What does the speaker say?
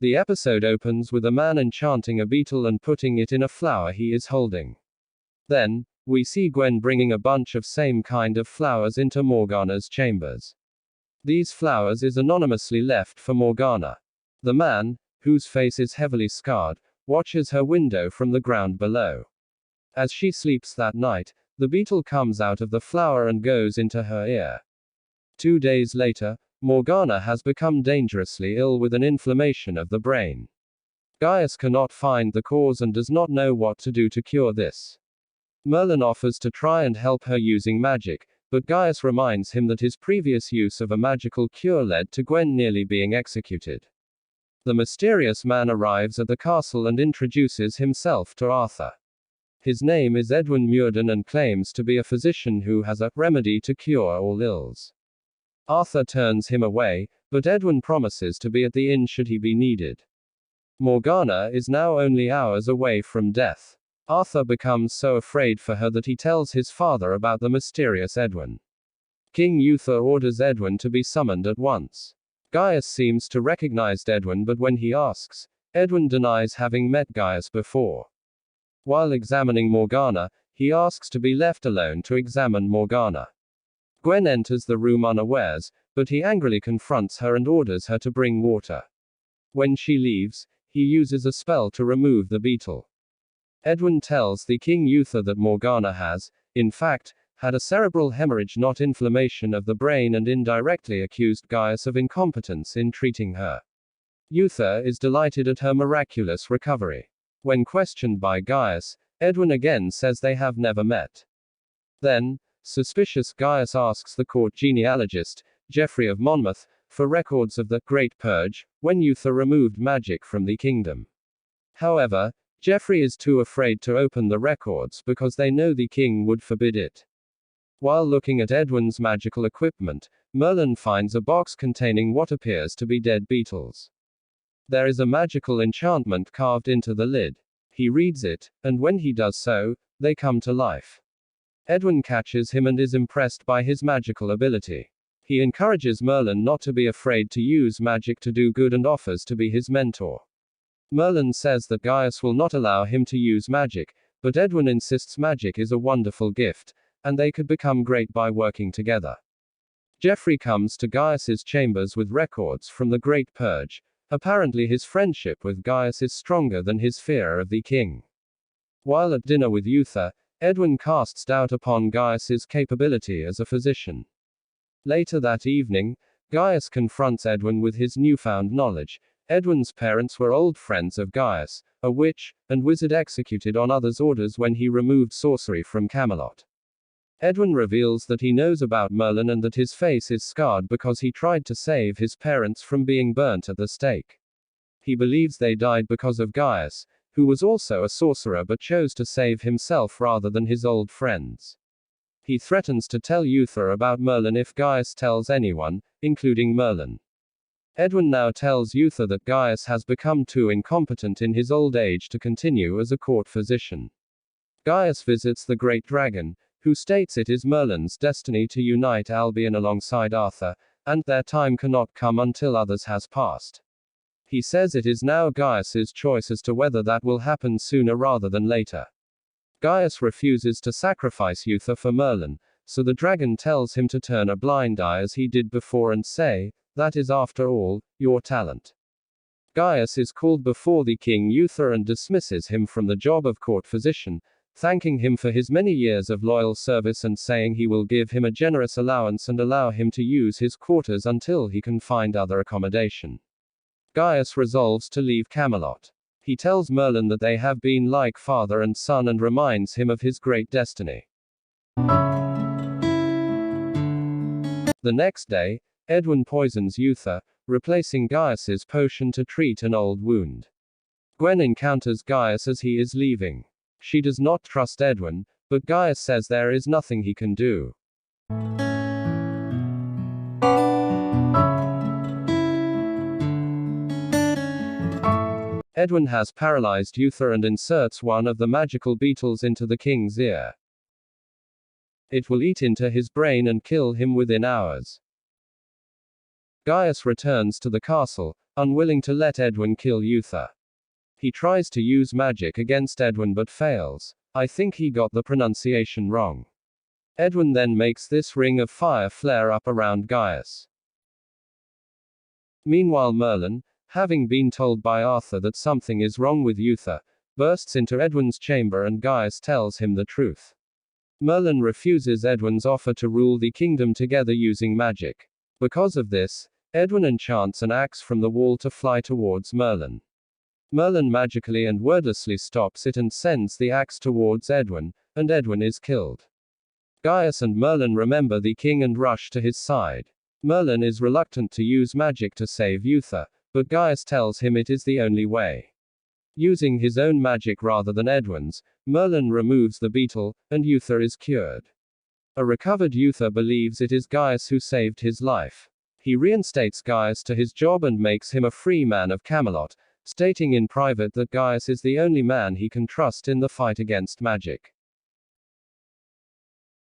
The episode opens with a man enchanting a beetle and putting it in a flower he is holding. Then, we see Gwen bringing a bunch of same kind of flowers into Morgana's chambers. These flowers is anonymously left for Morgana. The man, whose face is heavily scarred, watches her window from the ground below. As she sleeps that night, the beetle comes out of the flower and goes into her ear. 2 days later, Morgana has become dangerously ill with an inflammation of the brain. Gaius cannot find the cause and does not know what to do to cure this. Merlin offers to try and help her using magic, but Gaius reminds him that his previous use of a magical cure led to Gwen nearly being executed. The mysterious man arrives at the castle and introduces himself to Arthur. His name is Edwin Muirden and claims to be a physician who has a remedy to cure all ills. Arthur turns him away, but Edwin promises to be at the inn should he be needed. Morgana is now only hours away from death. Arthur becomes so afraid for her that he tells his father about the mysterious Edwin. King Uther orders Edwin to be summoned at once. Gaius seems to recognize Edwin, but when he asks, Edwin denies having met Gaius before. While examining Morgana, he asks to be left alone to examine Morgana. Gwen enters the room unawares, but he angrily confronts her and orders her to bring water. When she leaves, he uses a spell to remove the beetle. Edwin tells the King Uther that Morgana has, in fact, had a cerebral hemorrhage, not inflammation of the brain, and indirectly accused Gaius of incompetence in treating her. Uther is delighted at her miraculous recovery. When questioned by Gaius, Edwin again says they have never met. Then, suspicious Gaius asks the court genealogist, Geoffrey of Monmouth, for records of the Great Purge, when Uther removed magic from the kingdom. However, Geoffrey is too afraid to open the records because they know the king would forbid it. While looking at Edwin's magical equipment, Merlin finds a box containing what appears to be dead beetles. There is a magical enchantment carved into the lid. He reads it, and when he does so, they come to life. Edwin catches him and is impressed by his magical ability. He encourages Merlin not to be afraid to use magic to do good and offers to be his mentor. Merlin says that Gaius will not allow him to use magic, but Edwin insists magic is a wonderful gift, and they could become great by working together. Geoffrey comes to Gaius's chambers with records from the Great Purge. Apparently his friendship with Gaius is stronger than his fear of the king. While at dinner with Uther, Edwin casts doubt upon Gaius's capability as a physician. Later that evening, Gaius confronts Edwin with his newfound knowledge. Edwin's parents were old friends of Gaius, a witch and wizard executed on others' orders when he removed sorcery from Camelot. Edwin reveals that he knows about Merlin and that his face is scarred because he tried to save his parents from being burnt at the stake. He believes they died because of Gaius, who was also a sorcerer but chose to save himself rather than his old friends. He threatens to tell Uther about Merlin if Gaius tells anyone, including Merlin. Edwin now tells Uther that Gaius has become too incompetent in his old age to continue as a court physician. Gaius visits the great dragon, who states it is Merlin's destiny to unite Albion alongside Arthur, and their time cannot come until others has passed. He says it is now Gaius's choice as to whether that will happen sooner rather than later. Gaius refuses to sacrifice Uther for Merlin, so the dragon tells him to turn a blind eye as he did before and say, "That is after all, your talent." Gaius is called before the King Uther and dismisses him from the job of court physician, thanking him for his many years of loyal service and saying he will give him a generous allowance and allow him to use his quarters until he can find other accommodation. Gaius resolves to leave Camelot. He tells Merlin that they have been like father and son and reminds him of his great destiny. The next day, Edwin poisons Uther, replacing Gaius's potion to treat an old wound. Gwen encounters Gaius as he is leaving. She does not trust Edwin, but Gaius says there is nothing he can do. Edwin has paralyzed Uther and inserts one of the magical beetles into the king's ear. It will eat into his brain and kill him within hours. Gaius returns to the castle, unwilling to let Edwin kill Uther. He tries to use magic against Edwin but fails. I think he got the pronunciation wrong. Edwin then makes this ring of fire flare up around Gaius. Meanwhile, Merlin, having been told by Arthur that something is wrong with Uther, bursts into Edwin's chamber and Gaius tells him the truth. Merlin refuses Edwin's offer to rule the kingdom together using magic. Because of this, Edwin enchants an axe from the wall to fly towards Merlin. Merlin magically and wordlessly stops it and sends the axe towards Edwin, and Edwin is killed. Gaius and Merlin remember the king and rush to his side. Merlin is reluctant to use magic to save Uther, but Gaius tells him it is the only way. Using his own magic rather than Edwin's, Merlin removes the beetle, and Uther is cured. A recovered Uther believes it is Gaius who saved his life. He reinstates Gaius to his job and makes him a free man of Camelot, stating in private that Gaius is the only man he can trust in the fight against magic.